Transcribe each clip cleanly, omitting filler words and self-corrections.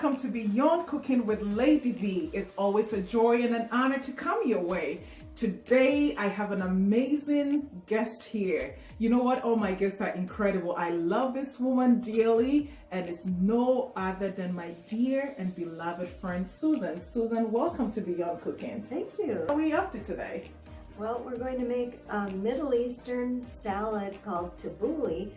Welcome to Beyond Cooking with Lady V. It's always a joy and an honor to come your way. Today, I have an amazing guest here. You know what? All my guests are incredible. I love this woman dearly, and it's no other than my dear and beloved friend, Susan. Susan, welcome to Beyond Cooking. Thank you. What are we up to today? Well, we're going to make a Middle Eastern salad called Tabouli,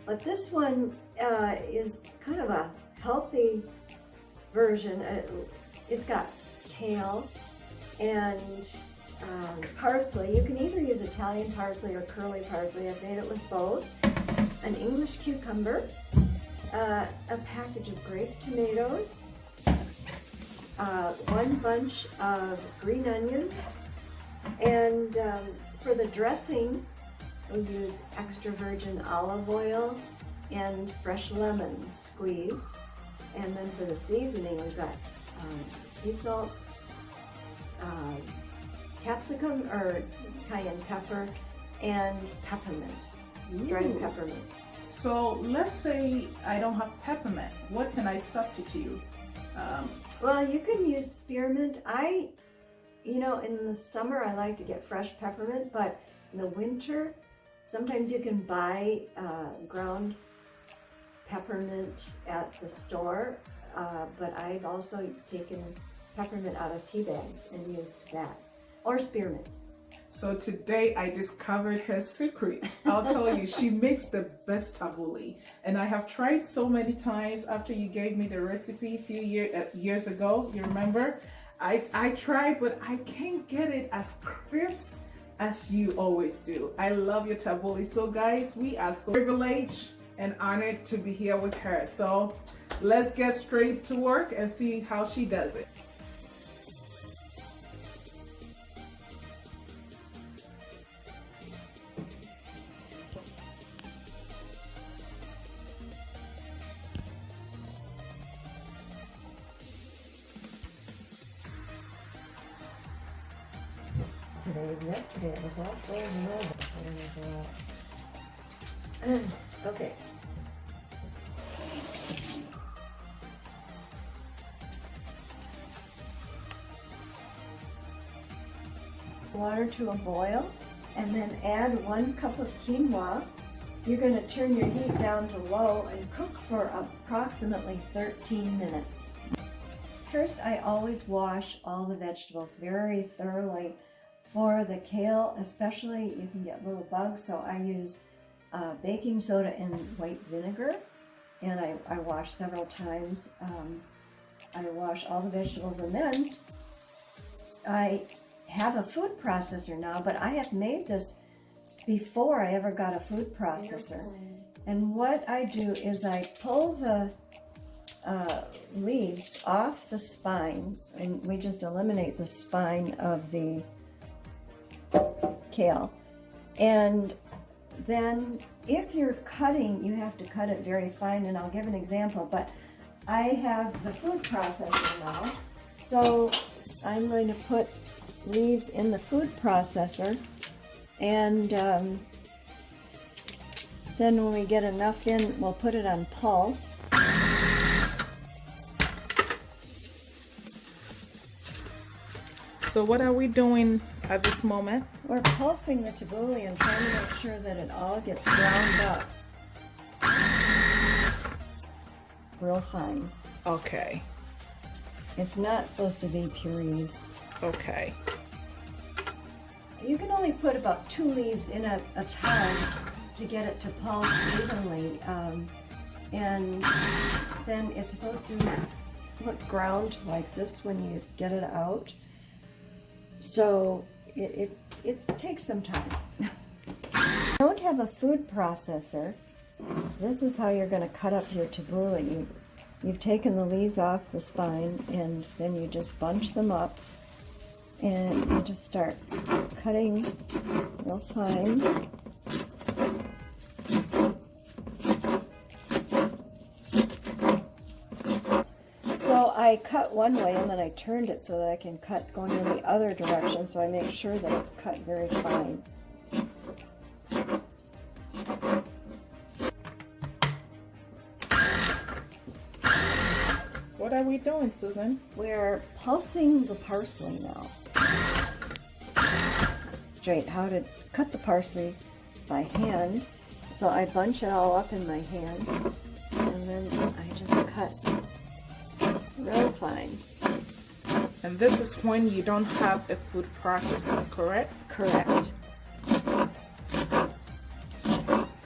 but this one is kind of a healthy version. It's got kale and parsley. You can either use Italian parsley or curly parsley. I've made it with both. An English cucumber, a package of grape tomatoes, one bunch of green onions, and for the dressing, we use extra virgin olive oil and fresh lemon squeezed. And then for the seasoning, we've got sea salt, capsicum or cayenne pepper, and peppermint, dried peppermint. So let's say I don't have peppermint. What can I substitute? Well, you can use spearmint. In the summer I like to get fresh peppermint, but in the winter, sometimes you can buy ground peppermint at the store, but I've also taken peppermint out of tea bags and used that, or spearmint. So today I discovered her secret. I'll tell you, she makes the best tabbouleh, and I have tried so many times. After you gave me the recipe a few years ago, you remember? I tried, but I can't get it as crisp as you always do. I love your tabbouleh. So guys, we are so privileged and honored to be here with her. So let's get straight to work and see how she does it. Yesterday it was all frozen over. Okay. Water to a boil, and then add 1 cup of quinoa. You're going to turn your heat down to low and cook for approximately 13 minutes. First, I always wash all the vegetables very thoroughly. For the kale especially, you can get little bugs, so I use baking soda and white vinegar, and I wash several times. I wash all the vegetables, and then I have a food processor now, but I have made this before I ever got a food processor. And what I do is I pull the leaves off the spine, and we just eliminate the spine of the kale. And then if you're cutting, you have to cut it very fine, and I'll give an example, but I have the food processor now, so I'm going to put leaves in the food processor, and then when we get enough in, we'll put it on pulse. So what are we doing at this moment? We're pulsing the tabbouleh and trying to make sure that it all gets ground up real fine. Okay. It's not supposed to be pureed. Okay. You can only put about 2 leaves in a time to get it to pulse evenly, and then it's supposed to look ground like this when you get it out. So it takes some time. If you don't have a food processor, this is how you're going to cut up your tabbouleh. You've taken the leaves off the spine, and then you just bunch them up, and you just start cutting real fine. So I cut one way, and then I turned it so that I can cut going in the other direction, so I make sure that it's cut very fine. are we doing, Susan? We're pulsing the parsley now. Straight how to cut the parsley by hand. So I bunch it all up in my hand, and then I just cut real fine. And this is when you don't have a food processor, correct? Correct.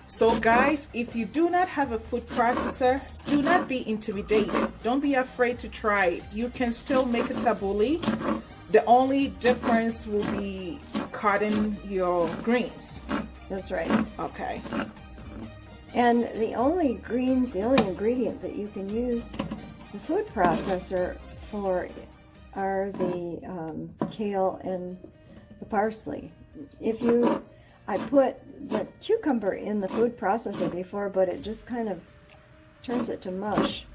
So guys, if you do not have a food processor, do not be intimidated. Don't be afraid to try it. You can still make a tabbouleh. The only difference will be cutting your greens. That's right. Okay. And the only ingredient that you can use the food processor for are the kale and the parsley. I put the cucumber in the food processor before, but it just kind of turns it to mush.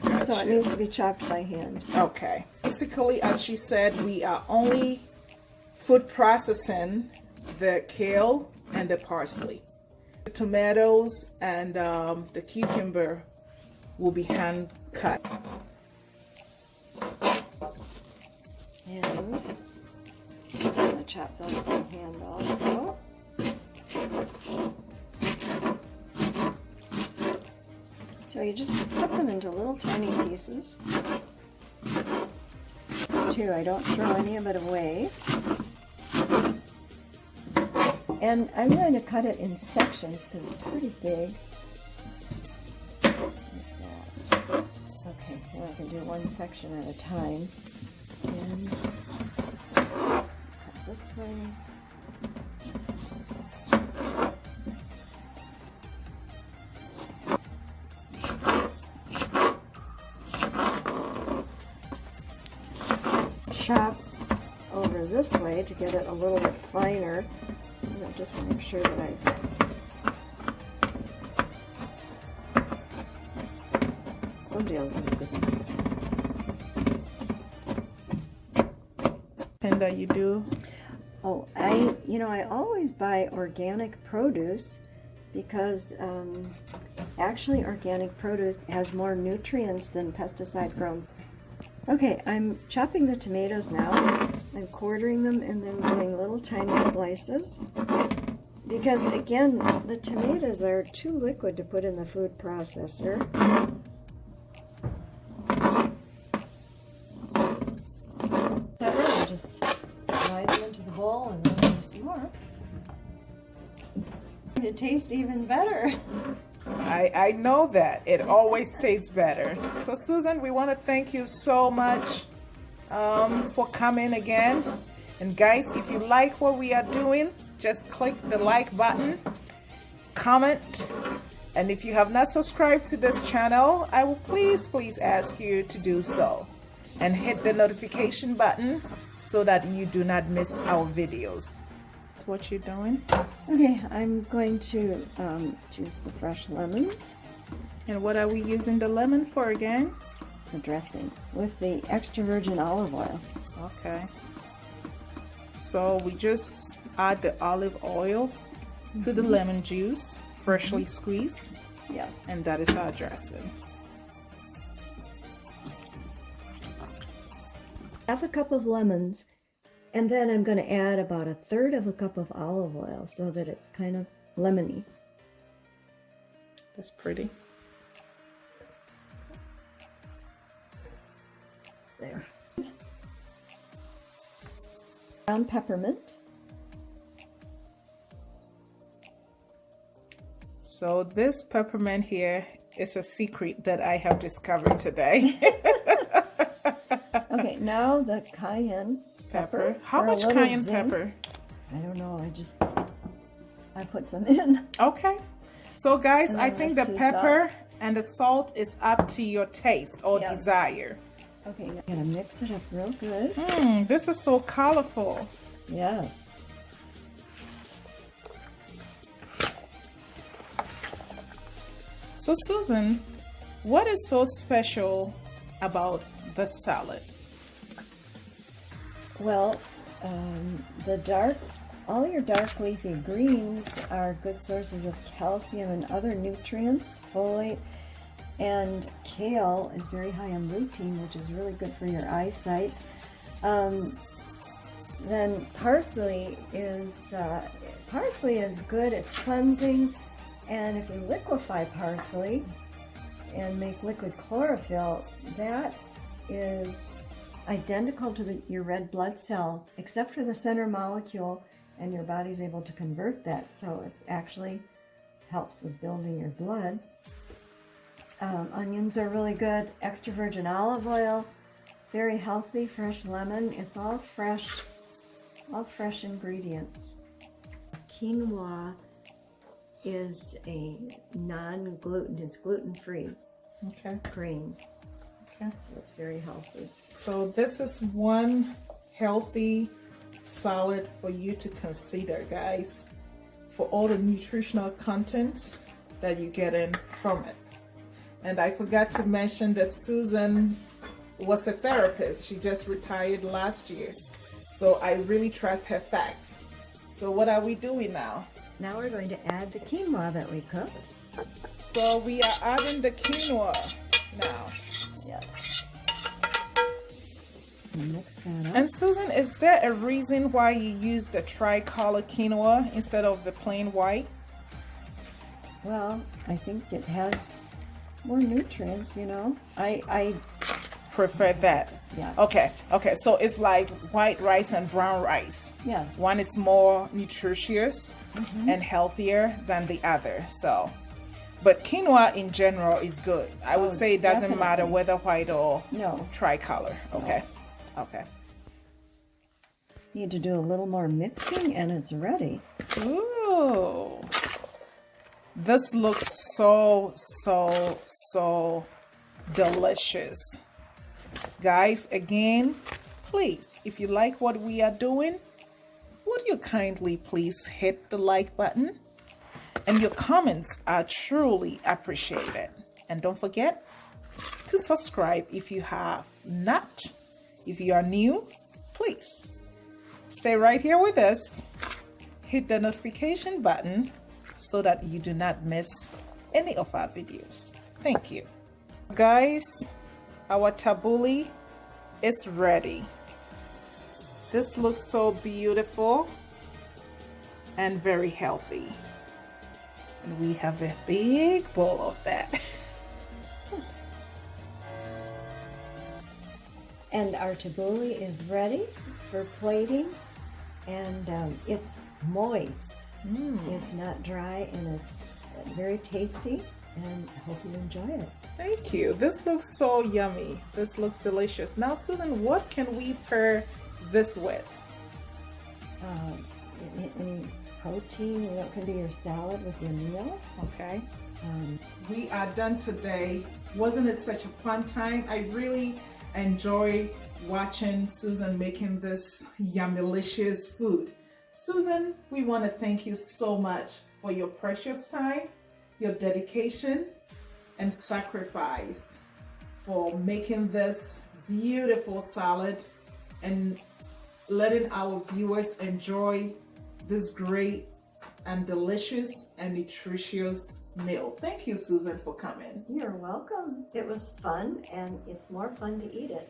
Gotcha. So it needs to be chopped by hand. Okay. Basically, as she said, we are only food processing the kale and the parsley. The tomatoes and the cucumber will be hand cut. And I'm just going to chop those by hand also. So you just cut them into little tiny pieces. Too, I don't throw any of it away. And I'm going to cut it in sections because it's pretty big. Like that. Okay, now I can do one section at a time. And cut this way. Chop over this way to get it a little bit finer. And I'll just make sure that somebody else will do it. And you do? Oh, I always buy organic produce because actually organic produce has more nutrients than pesticide grown. Okay, I'm chopping the tomatoes now. I'm quartering them and then doing little tiny slices. Because again, the tomatoes are too liquid to put in the food processor. I just slide them into the bowl and then do some more. It tastes even better. I know that. It always tastes better. So Susan, we want to thank you so much for coming again. And guys, if you like what we are doing, just click the like button, comment, and if you have not subscribed to this channel, I will please ask you to do so. And hit the notification button so that you do not miss our videos. That's what you're doing. Okay, I'm going to juice the fresh lemons. And what are we using the lemon for again? The dressing with the extra virgin olive oil. Okay. So we just add the olive oil to the lemon juice, freshly squeezed. Yes. And that is our dressing. Half a cup of lemons, and then I'm going to add about 1/3 of a cup of olive oil so that it's kind of lemony. That's pretty. There. Ground peppermint. So this peppermint here is a secret that I have discovered today. Okay, now the cayenne pepper. How for a much little cayenne zing. pepper? I don't know. I put some in. Okay. So guys, And I then think the the sea pepper salt. and the salt is up to your taste or Yes. desire. Okay, now I'm gonna mix it up real good. This is so colorful. Yes. So Susan, what is so special about the salad? Well, all your dark leafy greens are good sources of calcium and other nutrients, folate, And kale is very high in lutein, which is really good for your eyesight. Then parsley is good. It's cleansing, and if you liquefy parsley and make liquid chlorophyll, that is identical to your red blood cell, except for the center molecule, and your body's able to convert that. So it actually helps with building your blood. Onions are really good. Extra virgin olive oil, very healthy. Fresh lemon. It's all fresh ingredients. Quinoa is a non-gluten. It's gluten-free. Okay. Grain. Okay. So it's very healthy. So this is one healthy salad for you to consider, guys, for all the nutritional contents that you get in from it. And I forgot to mention that Susan was a therapist. She just retired last year. So I really trust her facts. So what are we doing now? Now we're going to add the quinoa that we cooked. So we are adding the quinoa now. Yes. Mix that up. And Susan, is there a reason why you use the tricolor quinoa instead of the plain white? Well, I think it has more nutrients, you know. I Prefer that. Yes. Okay, so it's like white rice and brown rice. Yes. One is more nutritious and healthier than the other. So, but quinoa in general is good. I would say it doesn't matter definitely. whether white or No. tricolor. Okay. Okay. Need to do a little more mixing and it's ready. Ooh. This looks so delicious. Guys, again, please, if you like what we are doing, would you kindly please hit the like button? And your comments are truly appreciated. And don't forget to subscribe if you have not. If you are new, please stay right here with us. Hit the notification button so that you do not miss any of our videos. Thank you. Guys, our tabbouleh is ready. This looks so beautiful and very healthy. And we have a big bowl of that. And our tabbouleh is ready for plating, and it's moist. It's not dry, and it's very tasty, and I hope you enjoy it. Thank you. This looks so yummy. This looks delicious. Now, Susan, what can we pair this with? Any protein, you know, it can be your salad with your meal. Okay. We are done today. Wasn't it such a fun time? I really enjoy watching Susan making this yummylicious food. Susan, we want to thank you so much for your precious time, your dedication, and sacrifice for making this beautiful salad and letting our viewers enjoy this great and delicious and nutritious meal. Thank you, Susan, for coming. You're welcome. It was fun, and it's more fun to eat it.